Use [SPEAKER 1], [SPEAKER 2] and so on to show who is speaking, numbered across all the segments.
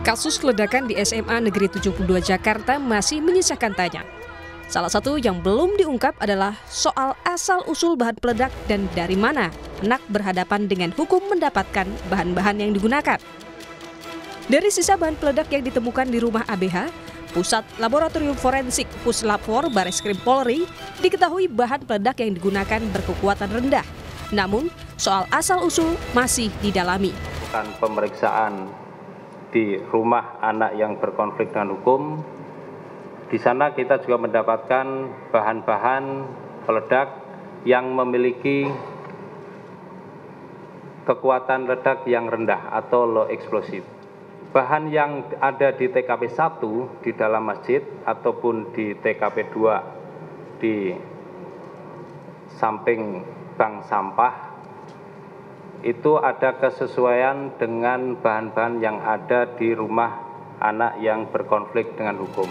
[SPEAKER 1] Kasus ledakan di SMA Negeri 72 Jakarta masih menyisakan tanya. Salah satu yang belum diungkap adalah soal asal-usul bahan peledak dan dari mana anak berhadapan dengan hukum mendapatkan bahan-bahan yang digunakan. Dari sisa bahan peledak yang ditemukan di rumah ABH, Pusat Laboratorium Forensik Puslapfor Bareskrim Polri, diketahui bahan peledak yang digunakan berkekuatan rendah. Namun, soal asal-usul masih didalami.
[SPEAKER 2] Pemeriksaan di rumah anak yang berkonflik dengan hukum, di sana kita juga mendapatkan bahan-bahan peledak yang memiliki kekuatan ledak yang rendah atau low explosive. Bahan yang ada di TKP 1 di dalam masjid ataupun di TKP 2 di samping bank sampah itu ada kesesuaian dengan bahan-bahan yang ada di rumah anak yang berkonflik dengan hukum.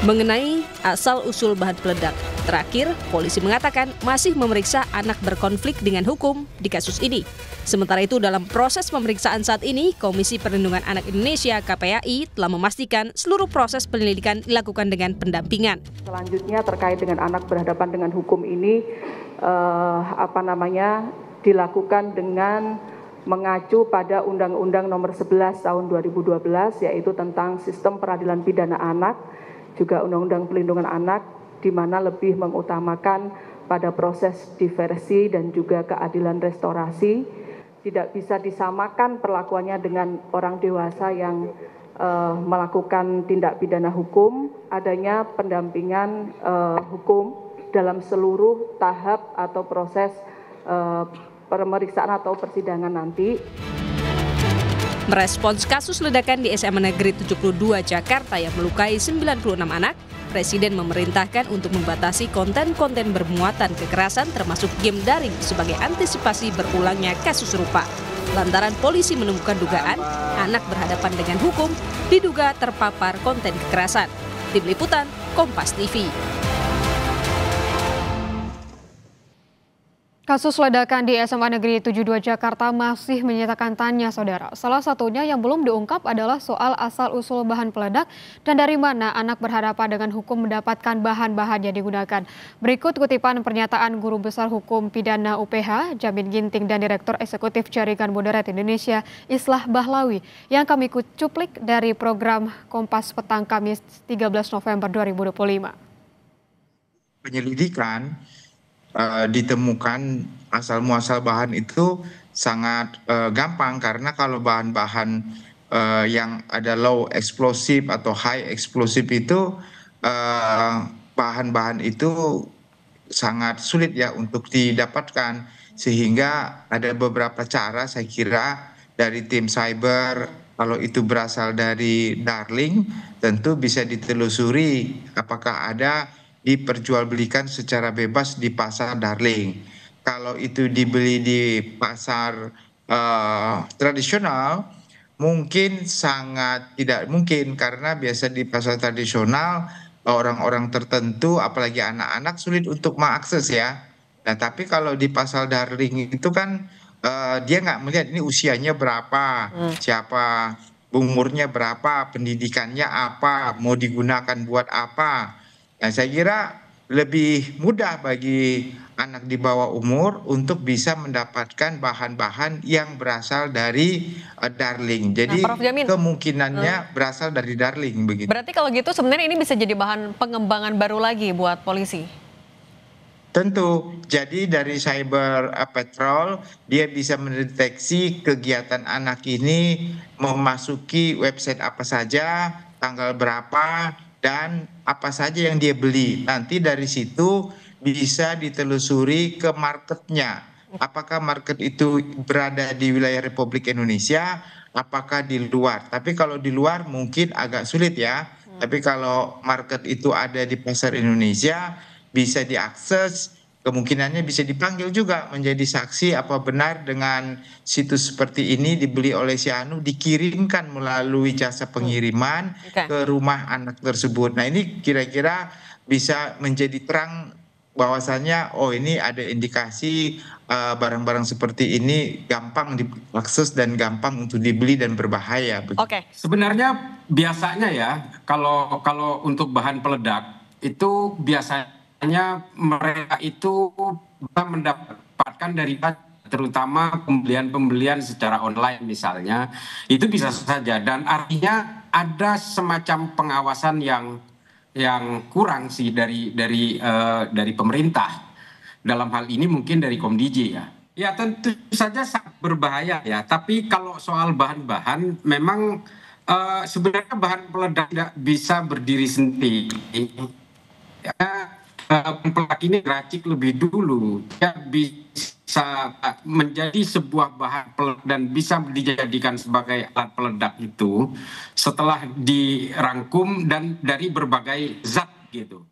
[SPEAKER 1] Mengenai asal-usul bahan peledak, terakhir polisi mengatakan masih memeriksa anak berkonflik dengan hukum di kasus ini. Sementara itu dalam proses pemeriksaan saat ini, Komisi Perlindungan Anak Indonesia (KPAI) telah memastikan seluruh proses penyelidikan dilakukan dengan pendampingan.
[SPEAKER 3] Selanjutnya terkait dengan anak berhadapan dengan hukum ini, dilakukan dengan mengacu pada Undang-Undang Nomor 11 Tahun 2012, yaitu tentang Sistem Peradilan Pidana Anak, juga Undang-Undang Perlindungan Anak, di mana lebih mengutamakan pada proses diversi dan juga keadilan restorasi. Tidak bisa disamakan perlakuannya dengan orang dewasa yang melakukan tindak pidana hukum, adanya pendampingan hukum dalam seluruh tahap atau proses pemeriksaan atau persidangan nanti.
[SPEAKER 1] Merespons kasus ledakan di SMA Negeri 72 Jakarta yang melukai 96 anak, Presiden memerintahkan untuk membatasi konten-konten bermuatan kekerasan termasuk game daring sebagai antisipasi berulangnya kasus serupa. Lantaran polisi menemukan dugaan anak berhadapan dengan hukum diduga terpapar konten kekerasan. Tim Liputan, Kompas TV.
[SPEAKER 4] Kasus ledakan di SMA Negeri 72 Jakarta masih menyisakan tanya, saudara. Salah satunya yang belum diungkap adalah soal asal-usul bahan peledak dan dari mana anak berhadapan dengan hukum mendapatkan bahan-bahan yang digunakan. Berikut kutipan pernyataan Guru Besar Hukum Pidana UPH, Jamin Ginting dan Direktur Eksekutif Jaringan Moderat Indonesia, Islah Bahlawi, yang kami cuplik dari program Kompas Petang Kamis 13 November 2025.
[SPEAKER 5] Penyelidikan ditemukan asal-muasal bahan itu sangat gampang, karena kalau bahan-bahan yang ada low explosive atau high explosive itu bahan-bahan itu sangat sulit ya untuk didapatkan, sehingga ada beberapa cara saya kira dari tim cyber. Kalau itu berasal dari Darling, tentu bisa ditelusuri apakah ada diperjualbelikan secara bebas di pasar Darling. Kalau itu dibeli di pasar tradisional, mungkin sangat tidak mungkin, karena biasa di pasar tradisional orang-orang tertentu, apalagi anak-anak, sulit untuk mengakses ya. Nah, tapi kalau di pasar Darling itu kan dia nggak melihat ini usianya berapa, siapa, umurnya berapa, pendidikannya apa, mau digunakan buat apa. Nah, saya kira lebih mudah bagi anak di bawah umur untuk bisa mendapatkan bahan-bahan yang berasal dari Darling. Jadi kemungkinannya berasal dari Darling begitu.
[SPEAKER 4] Berarti kalau gitu sebenarnya ini bisa jadi bahan pengembangan baru lagi buat polisi?
[SPEAKER 5] Tentu. Jadi dari cyber patrol dia bisa mendeteksi kegiatan anak ini memasuki website apa saja, tanggal berapa, dan apa saja yang dia beli. Nanti dari situ bisa ditelusuri ke marketnya. Apakah market itu berada di wilayah Republik Indonesia, apakah di luar. Tapi kalau di luar mungkin agak sulit ya. Tapi kalau market itu ada di pasar Indonesia, bisa diakses, kemungkinannya bisa dipanggil juga menjadi saksi apa benar dengan situs seperti ini dibeli oleh si Anu, dikirimkan melalui jasa pengiriman ke rumah anak tersebut. Nah, ini kira-kira bisa menjadi terang bahwasannya oh ini ada indikasi barang-barang seperti ini gampang diakses dan gampang untuk dibeli dan berbahaya.
[SPEAKER 6] Oke.
[SPEAKER 7] Sebenarnya biasanya ya kalau untuk bahan peledak itu biasanya mereka itu mendapatkan dari terutama pembelian secara online misalnya, itu bisa saja, dan artinya ada semacam pengawasan yang kurang sih dari pemerintah. Dalam hal ini mungkin dari Komdij ya. Ya tentu saja sangat berbahaya ya. Tapi kalau soal bahan-bahan memang sebenarnya bahan peledak tidak bisa berdiri sendiri. Ya, peledak ini racik lebih dulu. Ya bisa menjadi sebuah bahan peledak dan bisa dijadikan sebagai alat peledak itu setelah dirangkum dan dari berbagai zat gitu.